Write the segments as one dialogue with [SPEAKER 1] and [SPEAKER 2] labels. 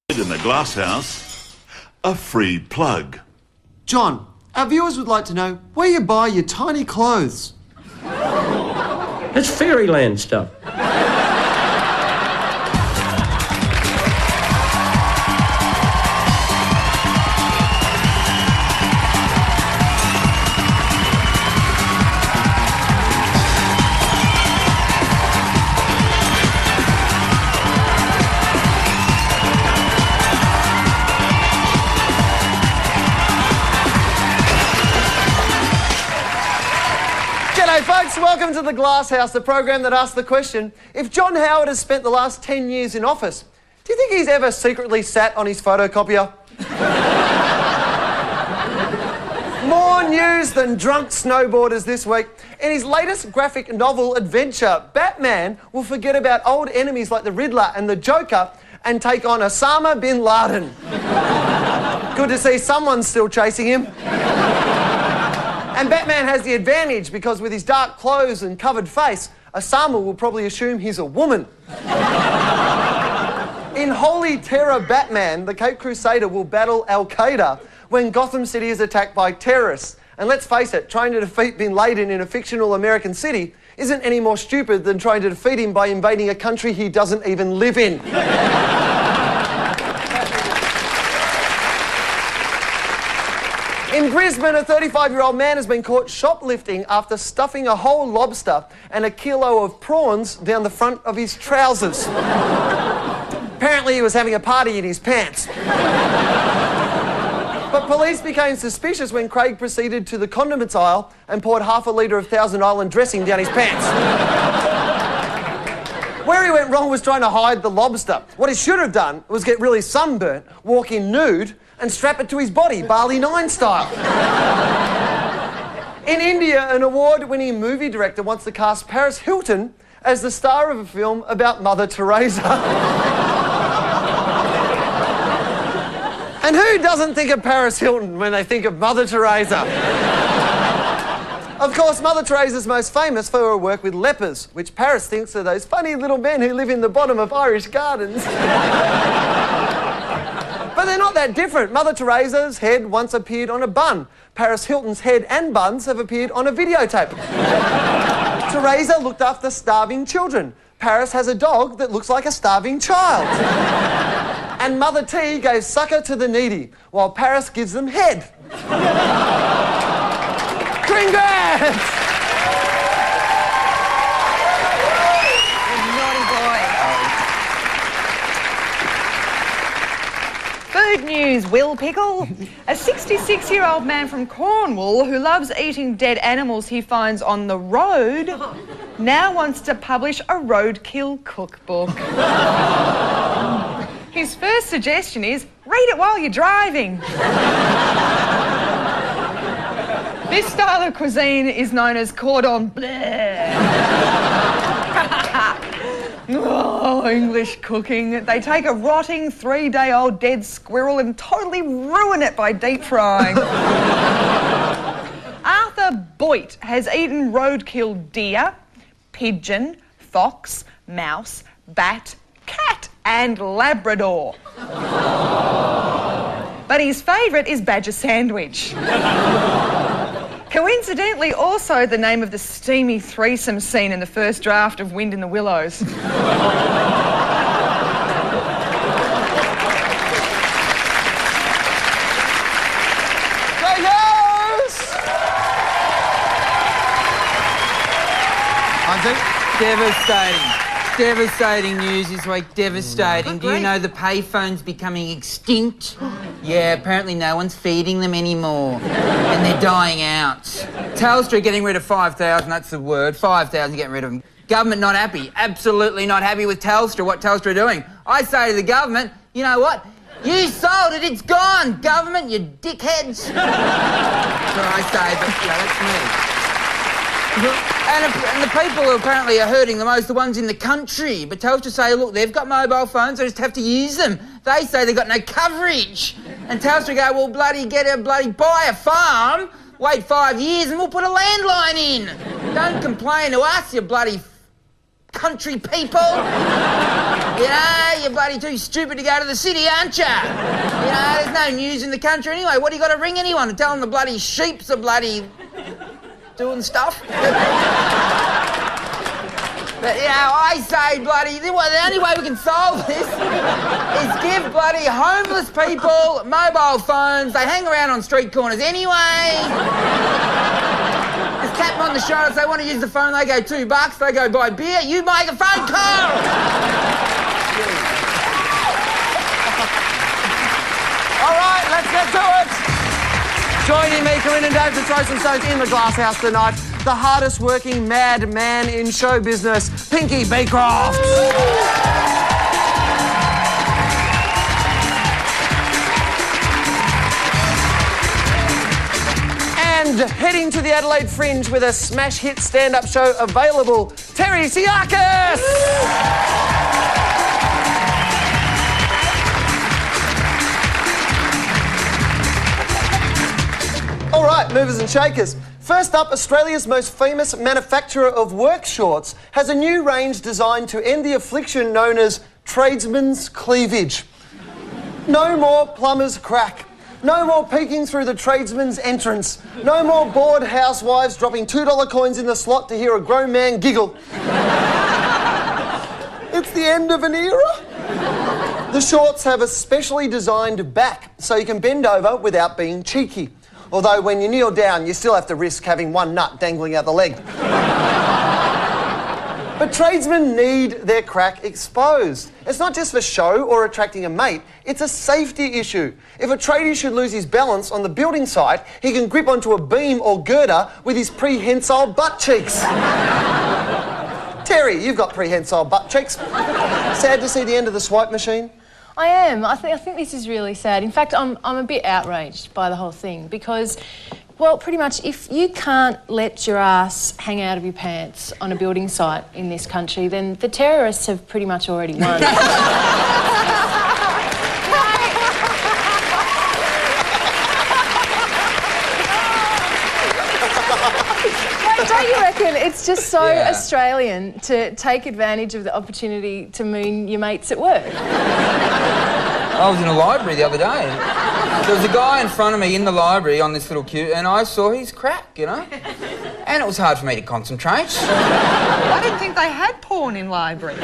[SPEAKER 1] In the Glasshouse, a free plug.
[SPEAKER 2] John, our viewers would like to know where you buy your tiny clothes.
[SPEAKER 3] It's fairyland stuff.
[SPEAKER 2] G'day folks, welcome to the Glasshouse, the program that asks the question, if John Howard has spent the last 10 years in office, do you think he's ever secretly sat on his photocopier? More news than drunk snowboarders this week. In his latest graphic novel adventure, Batman will forget about old enemies like the Riddler and the Joker and take on Osama bin Laden. Good to see someone's still chasing him. And Batman has the advantage because with his dark clothes and covered face, Osama will probably assume he's a woman. In Holy Terror Batman, the Cape Crusader will battle Al-Qaeda when Gotham City is attacked by terrorists. And let's face it, trying to defeat Bin Laden in a fictional American city isn't any more stupid than trying to defeat him by invading a country he doesn't even live in. In Brisbane, a 35-year-old man has been caught shoplifting after stuffing a whole lobster and a kilo of prawns down the front of his trousers. Apparently he was having a party in his pants. But police became suspicious when Craig proceeded to the condiments aisle and poured half a litre of Thousand Island dressing down his pants. Where he went wrong was trying to hide the lobster. What he should have done was get really sunburnt, walk in nude, and strap it to his body, Barley 9 style. In India, an award-winning movie director wants to cast Paris Hilton as the star of a film about Mother Teresa. And who doesn't think of Paris Hilton when they think of Mother Teresa? Of course, Mother Teresa's most famous for her work with lepers, which Paris thinks are those funny little men who live in the bottom of Irish gardens. But they're not that different. Mother Teresa's head once appeared on a bun. Paris Hilton's head and buns have appeared on a videotape. Teresa looked after starving children. Paris has a dog that looks like a starving child. And Mother T gave succor to the needy, while Paris gives them head. Congrats!
[SPEAKER 4] Food news, Will Pickle. A 66-year-old man from Cornwall who loves eating dead animals he finds on the road now wants to publish a roadkill cookbook. His first suggestion is, read it while you're driving. This style of cuisine is known as cordon bleu. Oh, English cooking. They take a rotting 3-day-old dead squirrel and totally ruin it by deep frying. Arthur Boyd has eaten roadkill deer, pigeon, fox, mouse, bat, cat and Labrador. But his favourite is badger sandwich. Coincidentally, also the name of the steamy threesome scene in the first draft of Wind in the Willows.
[SPEAKER 2] Go Yo's!
[SPEAKER 5] Devastating news this week, devastating. Do you know the payphone's becoming extinct? Yeah, apparently no one's feeding them anymore. And they're dying out. Telstra getting rid of 5,000, that's the word. 5,000 getting rid of them. Government not happy, absolutely not happy with Telstra, what Telstra are doing. I say to the government, you know what? You sold it, it's gone, government, you dickheads. That's what I say, but yeah, that's me. And the people who apparently are hurting the most, the ones in the country. But Telstra say, look, they've got mobile phones, they just have to use them. They say they've got no coverage. And Telstra go, well, bloody buy a farm, wait 5 years and we'll put a landline in. Don't complain to us, you bloody country people. You know, you're bloody too stupid to go to the city, aren't you? You know, there's no news in the country anyway. What do you got to ring anyone to tell them the bloody sheeps are bloody doing stuff? But, you know, I say, bloody, the only way we can solve this is give bloody homeless people mobile phones. They hang around on street corners anyway. Just tap them on the shoulder. If they want to use the phone, they go $2. They go buy beer. You make a phone call.
[SPEAKER 2] All right, let's get to it. Joining me, Corinne and Dave, to throw some stones in the Glasshouse tonight, the hardest working mad man in show business, Pinky Beecroft. And heading to the Adelaide Fringe with a smash hit stand-up show available, Terry Siakis. All right, movers and shakers. First up, Australia's most famous manufacturer of work shorts has a new range designed to end the affliction known as tradesman's cleavage. No more plumber's crack. No more peeking through the tradesman's entrance. No more bored housewives dropping $2 coins in the slot to hear a grown man giggle. It's the end of an era. The shorts have a specially designed back so you can bend over without being cheeky. Although when you kneel down, you still have to risk having one nut dangling out the leg. But tradesmen need their crack exposed. It's not just for show or attracting a mate, it's a safety issue. If a tradie should lose his balance on the building site, he can grip onto a beam or girder with his prehensile butt cheeks. Terry, you've got prehensile butt cheeks. Sad to see the end of the swipe machine?
[SPEAKER 6] I am. I think this is really sad. In fact, I'm a bit outraged by the whole thing because, well, pretty much if you can't let your ass hang out of your pants on a building site in this country, then the terrorists have pretty much already won. Don't you reckon it's just so Australian to take advantage of the opportunity to moon your mates at work?
[SPEAKER 5] I was in a library the other day. There was a guy in front of me in the library on this little queue, and I saw his crack, you know? And it was hard for me to concentrate.
[SPEAKER 4] I didn't think they had porn in libraries.
[SPEAKER 5] So,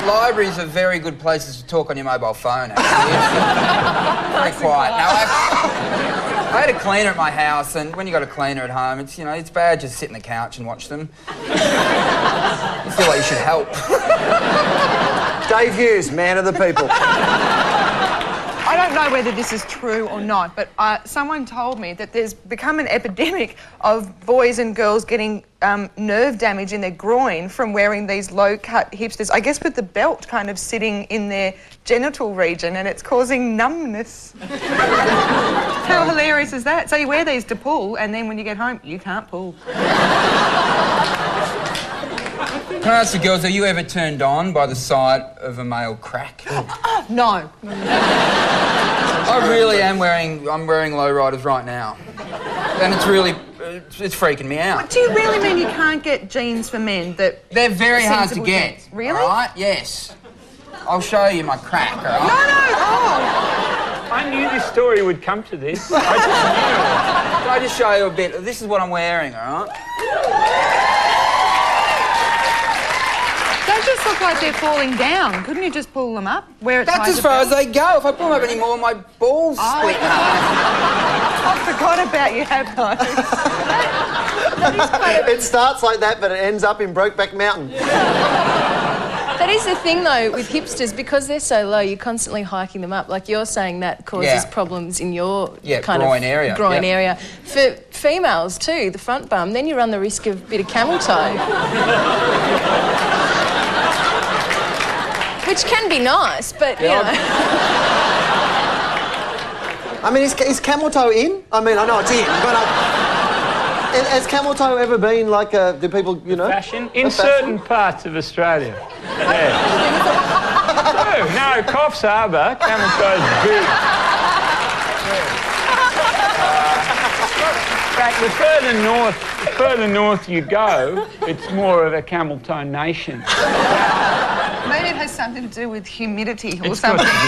[SPEAKER 5] libraries are very good places to talk on your mobile phone, actually. Very quiet. Now, I had a cleaner at my house, and when you got a cleaner at home, it's, you know, it's bad just sit on the couch and watch them. You feel like you should help.
[SPEAKER 2] Dave Hughes, man of the people.
[SPEAKER 4] I don't know whether this is true or not, but someone told me that there's become an epidemic of boys and girls getting nerve damage in their groin from wearing these low-cut hipsters, I guess with the belt kind of sitting in their genital region, and it's causing numbness. How hilarious is that? So you wear these to pull, and then when you get home, you can't pull.
[SPEAKER 5] Can I ask you girls, are you ever turned on by the sight of a male crack?
[SPEAKER 4] No.
[SPEAKER 5] I really am wearing lowriders right now. And it's really, it's freaking me out.
[SPEAKER 4] What, do you really mean you can't get jeans for men that...
[SPEAKER 5] They're very hard to get.
[SPEAKER 4] Jeans? Really?
[SPEAKER 5] All right? Yes. I'll show you my crack, all right?
[SPEAKER 4] No, oh.
[SPEAKER 7] I knew this story would come to this. I just knew.
[SPEAKER 5] Can I just show you a bit? This is what I'm wearing, all right?
[SPEAKER 4] They just look like they're falling down. Couldn't you just pull them up?
[SPEAKER 5] That's as far as they go. If I pull them up anymore, my balls split in half.
[SPEAKER 4] I forgot about you, have I?
[SPEAKER 2] It starts like that, but it ends up in Brokeback Mountain.
[SPEAKER 6] That is the thing, though, with hipsters, because they're so low, you're constantly hiking them up. Like you're saying that causes problems in your kind
[SPEAKER 5] groin
[SPEAKER 6] of
[SPEAKER 5] area.
[SPEAKER 6] groin area. For females, too, the front bum, then you run the risk of a bit of camel toe. Which can be nice, but, you know...
[SPEAKER 2] I mean, is camel toe in? I mean, I know it's in, but... has camel toe ever been like do people, you know...
[SPEAKER 7] Fashion? In certain parts of Australia. Yeah. No, Coffs Harbour, camel toe's big. In fact, the further north you go, it's more of a camel toe nation.
[SPEAKER 4] Me Maybe it has something to do with humidity or
[SPEAKER 7] It's got
[SPEAKER 4] something.
[SPEAKER 7] to do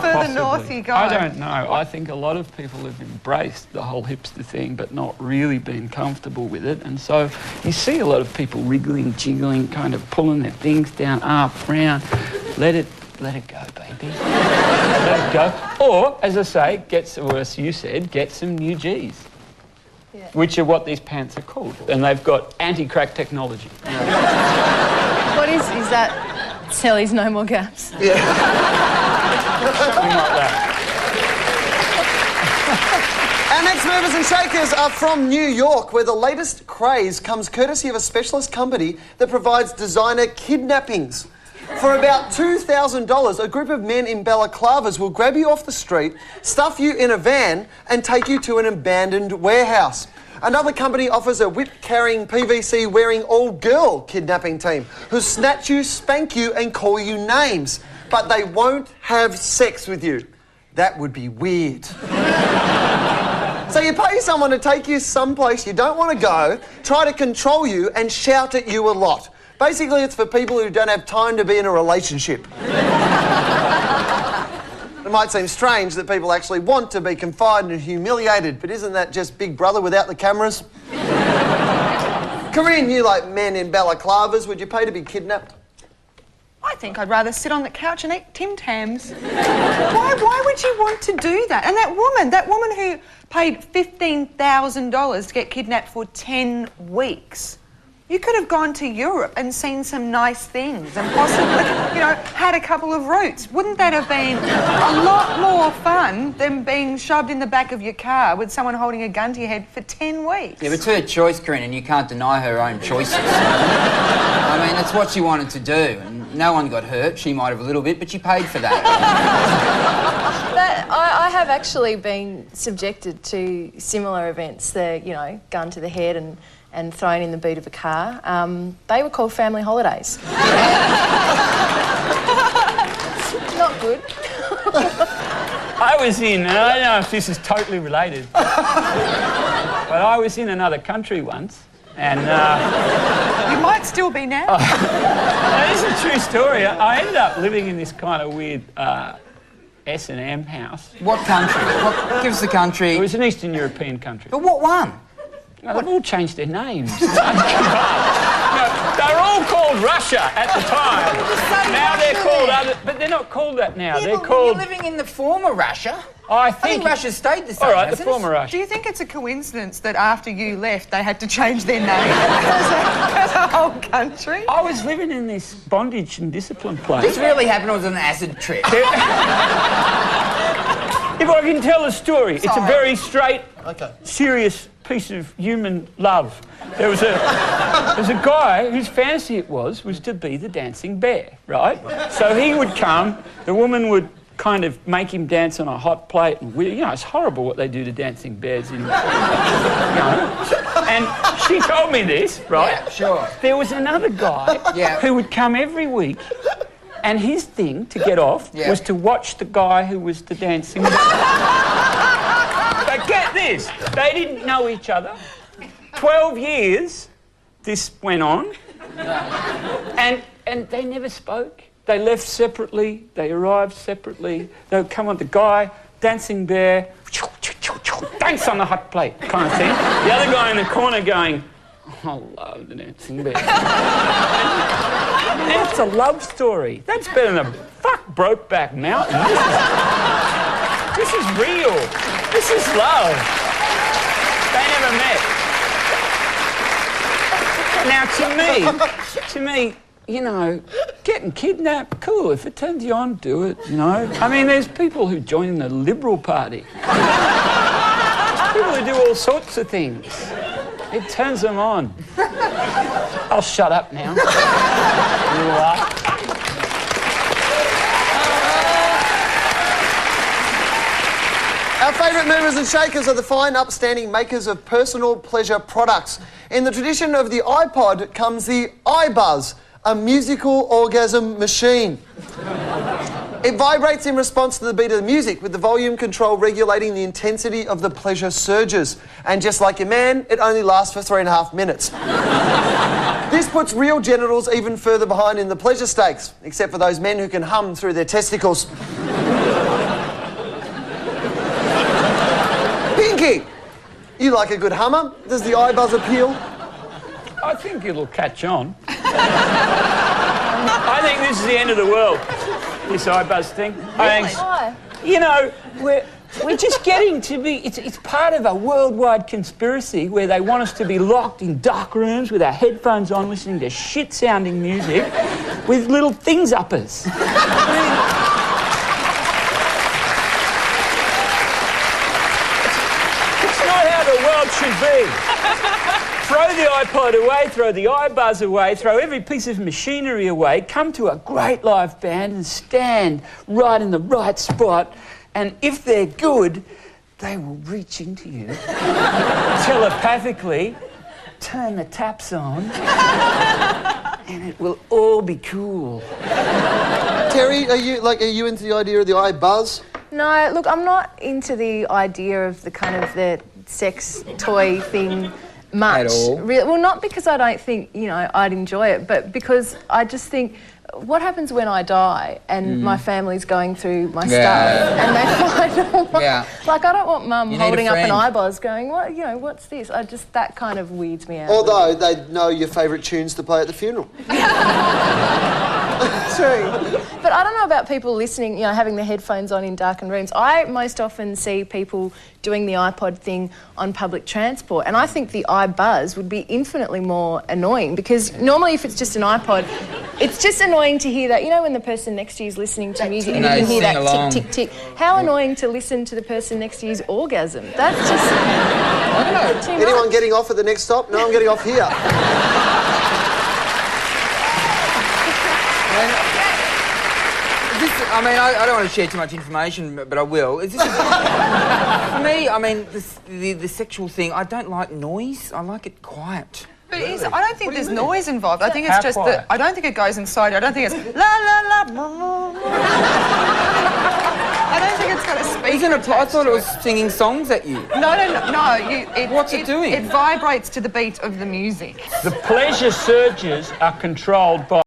[SPEAKER 4] Further
[SPEAKER 7] possibly.
[SPEAKER 4] north you go.
[SPEAKER 7] I don't know. I think a lot of people have embraced the whole hipster thing but not really been comfortable with it. And so you see a lot of people wriggling, jiggling, kind of pulling their things down, up, round. Let it go, baby. Let it go. Or, as I say, or as you said, get some new Gs.
[SPEAKER 6] Yeah.
[SPEAKER 7] Which are what these pants are called. And they've got anti-crack technology.
[SPEAKER 6] What is that? Sally's No More Gaps.
[SPEAKER 7] Something like that.
[SPEAKER 2] Our next movers and shakers are from New York, where the latest craze comes courtesy of a specialist company that provides designer kidnappings. For about $2,000, a group of men in balaclavas will grab you off the street, stuff you in a van, and take you to an abandoned warehouse. Another company offers a whip-carrying, PVC-wearing all-girl kidnapping team who snatch you, spank you, and call you names. But they won't have sex with you. That would be weird. So you pay someone to take you someplace you don't want to go, try to control you, and shout at you a lot. Basically, it's for people who don't have time to be in a relationship. It might seem strange that people actually want to be confined and humiliated, but isn't that just Big Brother without the cameras? Corinne, you like men in balaclavas. Would you pay to be kidnapped?
[SPEAKER 4] I think I'd rather sit on the couch and eat Tim Tams. Why would you want to do that? And that woman who paid $15,000 to get kidnapped for 10 weeks. You could have gone to Europe and seen some nice things and possibly, had a couple of routes. Wouldn't that have been a lot more fun than being shoved in the back of your car with someone holding a gun to your head for 10 weeks?
[SPEAKER 5] Yeah, but it's her choice, Corinne, and you can't deny her own choices. I mean, that's what she wanted to do, and no one got hurt. She might have a little bit, but she paid for that.
[SPEAKER 6] I have actually been subjected to similar events. The, gun to the head and thrown in the boot of a car. They were called family holidays. Not good.
[SPEAKER 7] I was in, and I don't know if this is totally related, but I was in another country once, and...
[SPEAKER 4] You might still be now.
[SPEAKER 7] That is a true story. I ended up living in this kind of weird S&M house.
[SPEAKER 5] What country? Give us the country.
[SPEAKER 7] It was an Eastern European country.
[SPEAKER 5] But what one?
[SPEAKER 7] No, they've all changed their names. No, they were all called Russia at the time. Now they're called other... But they're not called that now.
[SPEAKER 5] Yeah,
[SPEAKER 7] they're
[SPEAKER 5] but
[SPEAKER 7] called...
[SPEAKER 5] You're living in the former Russia.
[SPEAKER 7] I
[SPEAKER 5] think Russia stayed the same.
[SPEAKER 7] All right, the former
[SPEAKER 4] Do
[SPEAKER 7] Russia.
[SPEAKER 4] you think it's a coincidence that after you left, they had to change their name as a whole country?
[SPEAKER 7] I was living in this bondage and discipline place.
[SPEAKER 5] This really happened, or was it an acid trip?
[SPEAKER 7] If I can tell a story, it's a very straight, serious piece of human love. There was a guy whose fantasy it was to be the dancing bear, right? So he would come, the woman would kind of make him dance on a hot plate, and it's horrible what they do to dancing bears in, And she told me this, right?
[SPEAKER 5] Yeah, sure.
[SPEAKER 7] There was another guy who would come every week. And his thing to get off was to watch the guy who was the dancing bear. But get this, they didn't know each other. 12 years this went on, and they never spoke. They left separately, they arrived separately. They would come on, the guy, dancing bear, dance on the hot plate kind of thing. The other guy in the corner going, I love the dancing bear. That's a love story. That's better than Brokeback Mountain. This is real. This is love. They never met. Now, to me, getting kidnapped, cool. If it turns you on, do it, I mean, there's people who join the Liberal Party. People who do all sorts of things. It turns them on. I'll shut up now.
[SPEAKER 2] Our favourite movers and shakers are the fine, upstanding makers of personal pleasure products. In the tradition of the iPod comes the iBuzz, a musical orgasm machine. It vibrates in response to the beat of the music, with the volume control regulating the intensity of the pleasure surges. And just like your man, it only lasts for 3.5 minutes. This puts real genitals even further behind in the pleasure stakes, except for those men who can hum through their testicles. Pinky, you like a good hummer? Does the iBuzz appeal?
[SPEAKER 7] I think it'll catch on. I think this is the end of the world, this iBuzz thing.
[SPEAKER 6] Really? Why?
[SPEAKER 7] You know, we're just getting to be... It's part of a worldwide conspiracy where they want us to be locked in dark rooms with our headphones on, listening to shit-sounding music with little things up us. It's not how the world should be. Throw the iPod away, throw the iBuzz away, throw every piece of machinery away, come to a great live band and stand right in the right spot, and if they're good, they will reach into you telepathically, turn the taps on, and it will all be cool.
[SPEAKER 2] Terry, are you into the idea of the iBuzz?
[SPEAKER 6] No, look, I'm not into the idea of the kind of the sex toy thing much.
[SPEAKER 5] At all?
[SPEAKER 6] Well, not because I don't think, you know, I'd enjoy it, but because I just think, what happens when I die and my family's going through my stuff and they find all my... Like, I don't want Mum holding up an iBuzz going, what, you know, what's this? That kind of weirds me out.
[SPEAKER 2] Although they know your favourite tunes to play at the funeral.
[SPEAKER 6] True. But I don't know about people listening, you know, having their headphones on in darkened rooms. I most often see people doing the iPod thing on public transport, and I think the iBuzz would be infinitely more annoying, because normally if it's just an iPod, it's just annoying to hear that, you know, when the person next to you is listening to music and you can hear that tick, tick, tick. How annoying to listen to the person next to you's orgasm. That's just... I don't know. Too
[SPEAKER 2] Anyone
[SPEAKER 6] much.
[SPEAKER 2] getting off at the next stop? No, I'm getting off here.
[SPEAKER 5] I don't want to share too much information, but I will. Is this for me, I mean, the sexual thing, I don't like noise. I like it quiet.
[SPEAKER 4] But I don't think there's noise involved. I think it's just that... I don't think it goes inside you. I don't think it's la la la. I don't think it's got a speaker.
[SPEAKER 5] Isn't it? I thought it was singing songs at you.
[SPEAKER 4] No.
[SPEAKER 5] What's it doing?
[SPEAKER 4] It vibrates to the beat of the music.
[SPEAKER 7] The pleasure surges are controlled by